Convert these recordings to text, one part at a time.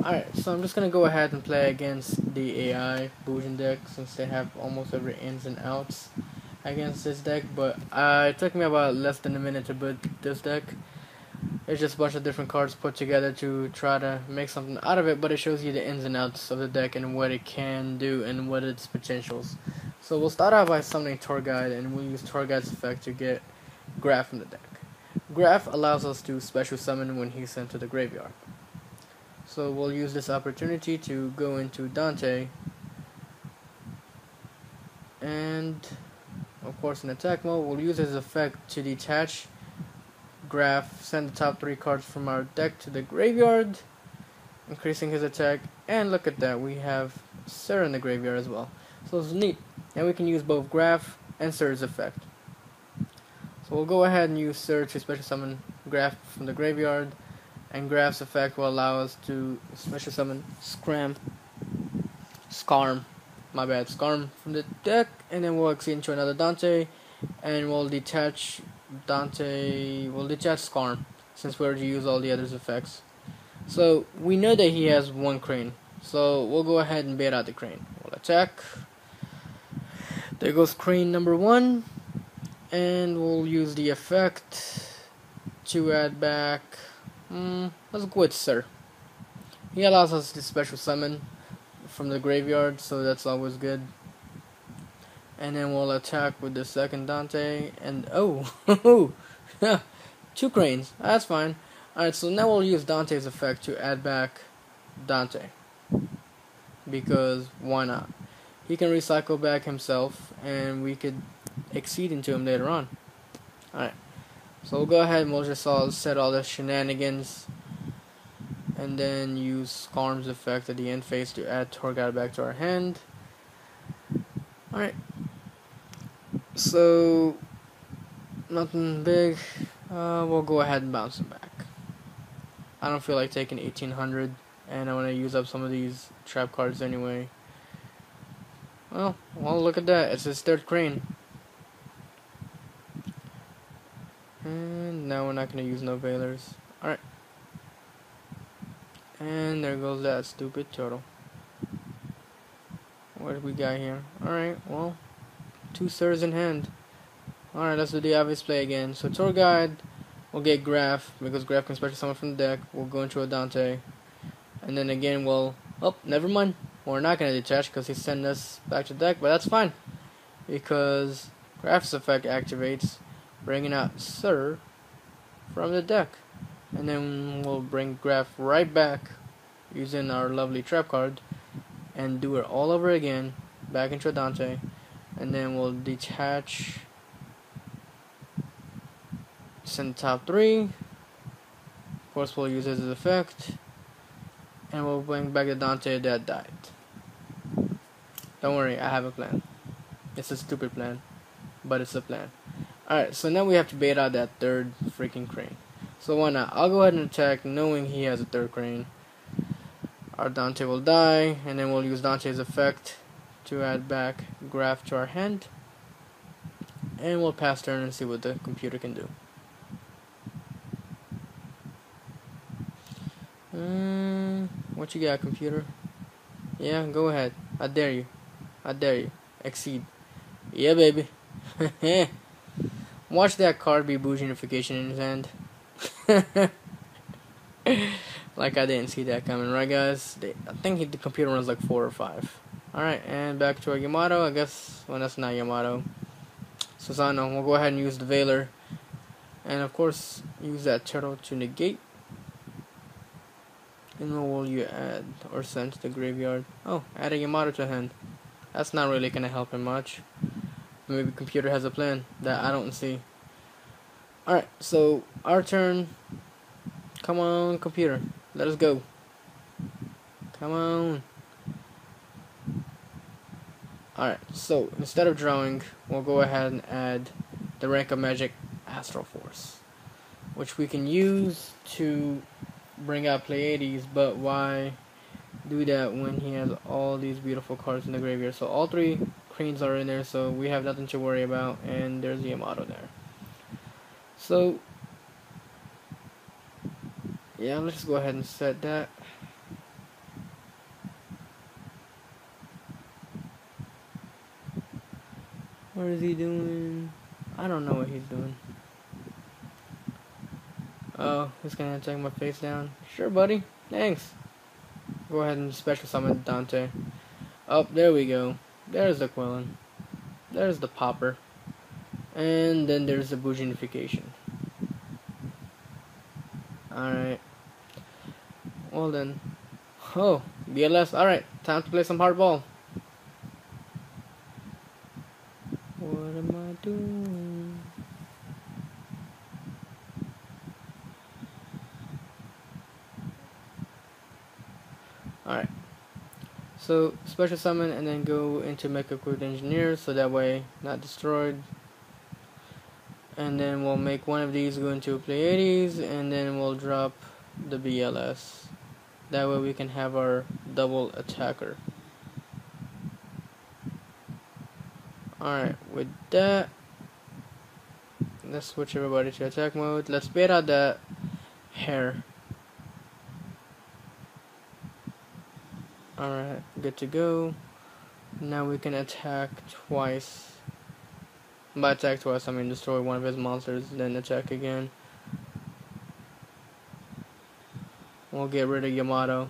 Alright, so I'm just gonna go ahead and play against the AI Bujin deck since they have almost every ins and outs against this deck, but it took me about less than a minute to build this deck. It's just a bunch of different cards put together to try to make something out of it, but it shows you the ins and outs of the deck and what it can do and what its potentials. So we'll start out by summoning Tour Guide, and we'll use Tour Guide's effect to get Graph from the deck. Graph allows us to special summon when he's sent to the graveyard. So we'll use this opportunity to go into Dante, and of course in attack mode we'll use his effect to detach Graph, send the top 3 cards from our deck to the graveyard, increasing his attack, and look at that, we have Sir in the graveyard as well. So it's neat, and we can use both Graph and Sir's effect. So we'll go ahead and use Sir to special summon Graph from the graveyard, and Graph's effect will allow us to special summon Scarm from the deck, and then we'll exceed into another Dante, and we'll detach Scarm, since we already used all the others' effects. So we know that he has one Crane, so we'll go ahead and bait out the Crane. We'll attack. There goes Crane number 1, and we'll use the effect to add back. Let's go with Sir. He allows us to special summon from the graveyard, so that's always good. And then we'll attack with the second Dante, and oh, 2 Cranes, that's fine. Alright, so now we'll use Dante's effect to add back Dante, because why not? He can recycle back himself, and we could exceed into him later on. Alright, so we'll go ahead and we'll just set all the shenanigans, and then use Scarm's effect at the end phase to add Torgal back to our hand. Alright, so nothing big. We'll go ahead and bounce him back. I don't feel like taking 1800, and I want to use up some of these trap cards anyway. Well, look at that, it's his 3rd Crane. And now we're not going to use no Veilers. Alright. And there goes that stupid turtle. What do we got here? Alright, well, 2 Sirs in hand. Alright, let's do the obvious play again. So Tour Guide will get Graph, because Graph can special summon from the deck. We'll go into a Dante. And then again we'll... Oh, never mind. We're not going to detach because he sent us back to the deck, but that's fine. Because Graph's effect activates, bringing out Sir from the deck. And then we'll bring Graph right back using our lovely trap card and do it all over again, back into a Dante, and then we'll detach, send top 3, of course we'll use his effect, and we'll bring back the Dante that died. Don't worry, I have a plan. It's a stupid plan, but it's a plan. Alright, so now we have to bait out that 3rd freaking Crane. So why not? I'll go ahead and attack knowing he has a 3rd Crane. Our Dante will die, and then we'll use Dante's effect to add back Graph to our hand. And we'll pass turn and see what the computer can do. What you got, computer? Yeah, go ahead. I dare you. I dare you. Exceed. Yeah, baby. Watch that card be Boujinification in his hand. Like I didn't see that coming, right guys? I think the computer runs like 4 or 5. Alright, and back to our Yamato. I guess, well, that's not Yamato. Susano. We'll go ahead and use the Veiler. And of course, use that turtle to negate. And what will you add or send to the graveyard? Oh, add a Yamato to hand. That's not really going to help him much. Maybe the computer has a plan that I don't see. Alright, so our turn. Come on, computer. Let us go. Come on. Alright, so instead of drawing, we'll go ahead and add the rank of magic Astral Force, which we can use to bring out Pleiades, but why do that when he has all these beautiful cards in the graveyard? So all 3 Cranes are in there, so we have nothing to worry about, and there's Yamato there. So yeah, let's go ahead and set that. What is he doing? I don't know what he's doing. Oh, he's gonna take my face down. Sure, buddy. Thanks. Go ahead and special summon Dante. Oh, there we go. There's the Quillen. There's the Popper. And then there's the Bouginification. Alright. Well then. Oh, BLS. Alright, time to play some hardball. What am I doing? Alright. So, special summon and then go into Mecha Equipped Engineer so that way not destroyed. And then we'll make one of these go into Pleiades and then we'll drop the BLS. That way we can have our double attacker. Alright, with that, let's switch everybody to attack mode. Let's bait out that hair. Alright, good to go. Now we can attack twice. By attack twice, I mean destroy one of his monsters, then attack again. We'll get rid of Yamato.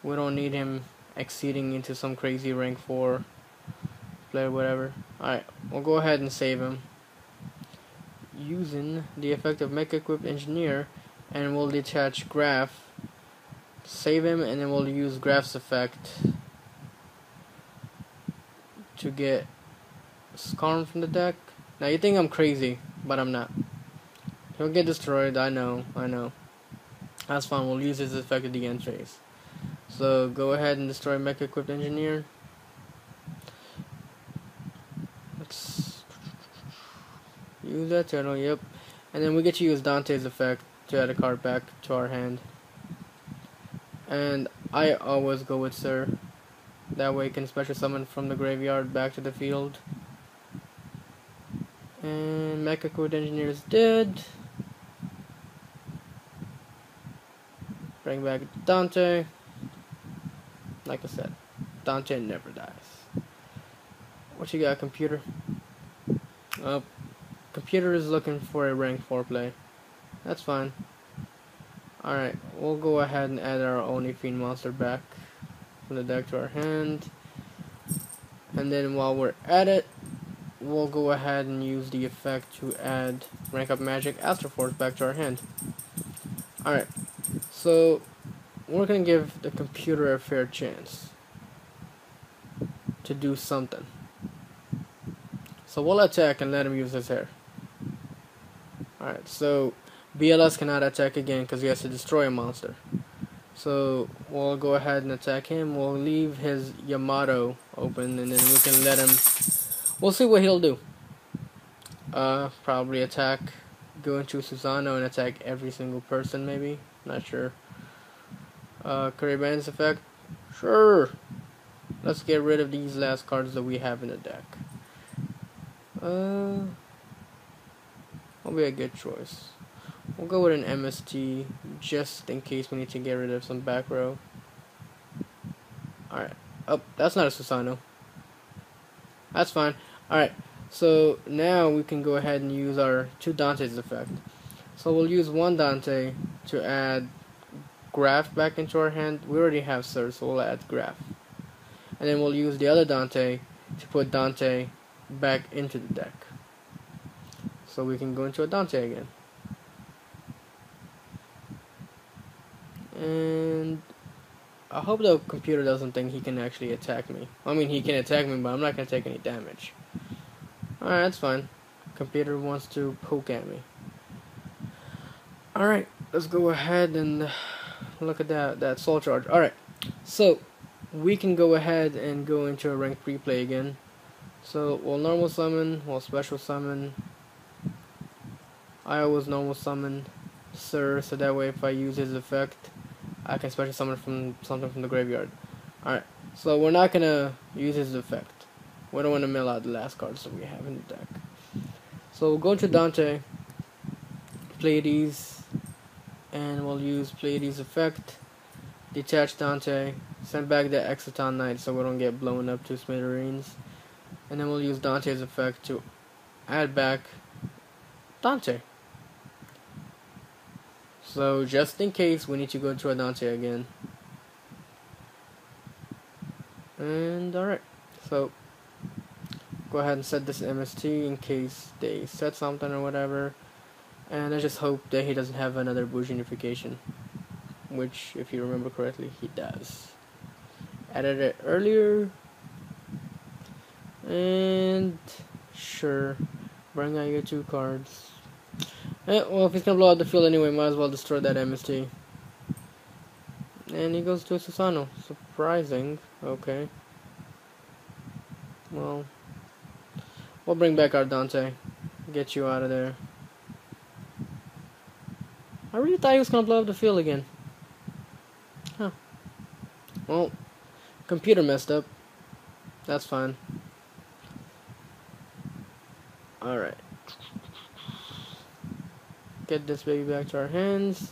We don't need him exceeding into some crazy rank 4 player, whatever. Alright, we'll go ahead and save him. Using the effect of Mecha Equipped Engineer, and we'll detach Graph. Save him, and then we'll use Graph's effect to get Skarn from the deck. Now you think I'm crazy, but I'm not. He'll get destroyed, I know. That's fine, we'll use his effect at the end phase. So go ahead and destroy Mecha Equipped Engineer. Let's use that turtle, yep. And then we get to use Dante's effect to add a card back to our hand. And I always go with Sir. That way I can special summon from the graveyard back to the field. And Mecha Equipped Engineer is dead. Bring back Dante. Like I said, Dante never dies. What you got, computer? Oh, computer is looking for a rank 4 play. That's fine. Alright, we'll go ahead and add our Oni Fiend monster back from the deck to our hand. And then while we're at it, we'll go ahead and use the effect to add rank up magic Astro Force back to our hand. Alright, so we're gonna give the computer a fair chance to do something. So we'll attack and let him use his hair. Alright, so BLS cannot attack again because he has to destroy a monster. So we'll go ahead and attack him. We'll leave his Yamato open and then we can let him. We'll see what he'll do. Probably attack, go into Susano and attack every single person maybe. Not sure. Career Band's effect. Sure. Let's get rid of these last cards that we have in the deck. Will be a good choice. We'll go with an MST just in case we need to get rid of some back row. Alright. Oh, that's not a Susano. That's fine. Alright. So now we can go ahead and use our 2 Dante's effect. So we'll use 1 Dante to add Graph back into our hand. We already have Sir, so we'll add Graph. And then we'll use the other Dante to put Dante back into the deck. So we can go into a Dante again. And I hope the computer doesn't think he can actually attack me. I mean, he can attack me, but I'm not going to take any damage. Alright, that's fine. Computer wants to poke at me. Alright, let's go ahead and look at that soul charge. Alright, so we can go ahead and go into a rank 3 play again. So we'll normal summon, we'll special summon. I always normal summon Sir, so that way if I use his effect, I can special summon from something from the graveyard. Alright, so we're not gonna use his effect. We don't want to mill out the last cards that we have in the deck. So we'll go to Dante, Pleiades, and we'll use Pleiades effect, detach Dante, send back the Exoton Knight so we don't get blown up to smithereens. and then we'll use Dante's effect to add back Dante. So just in case, we need to go to a Dante again. And alright, so go ahead and set this MST in case they set something or whatever. And I just hope that he doesn't have another bougie notification, which, if you remember correctly, he does. Added it earlier. And sure, bring out your 2 cards. Well, if he's gonna blow out the field anyway, might as well destroy that MST. And he goes to a Susano. Surprising. Okay. Well, we'll bring back our Dante. Get you out of there. I really thought he was gonna blow up the field again. Huh. Well, computer messed up. That's fine. Alright. Get this baby back to our hands.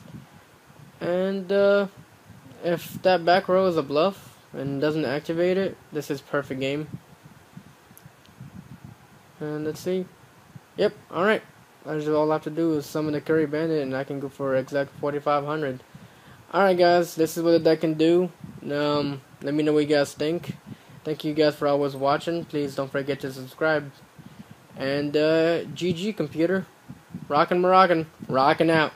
And, if that back row is a bluff and doesn't activate it, this is perfect game. And let's see. Yep, alright. All I have to do is summon the Curry Bandit and I can go for exact 4,500. Alright guys, this is what the deck can do. Let me know what you guys think. Thank you guys for always watching. Please don't forget to subscribe. And GG computer. RockN Moroccan. Rockin' out.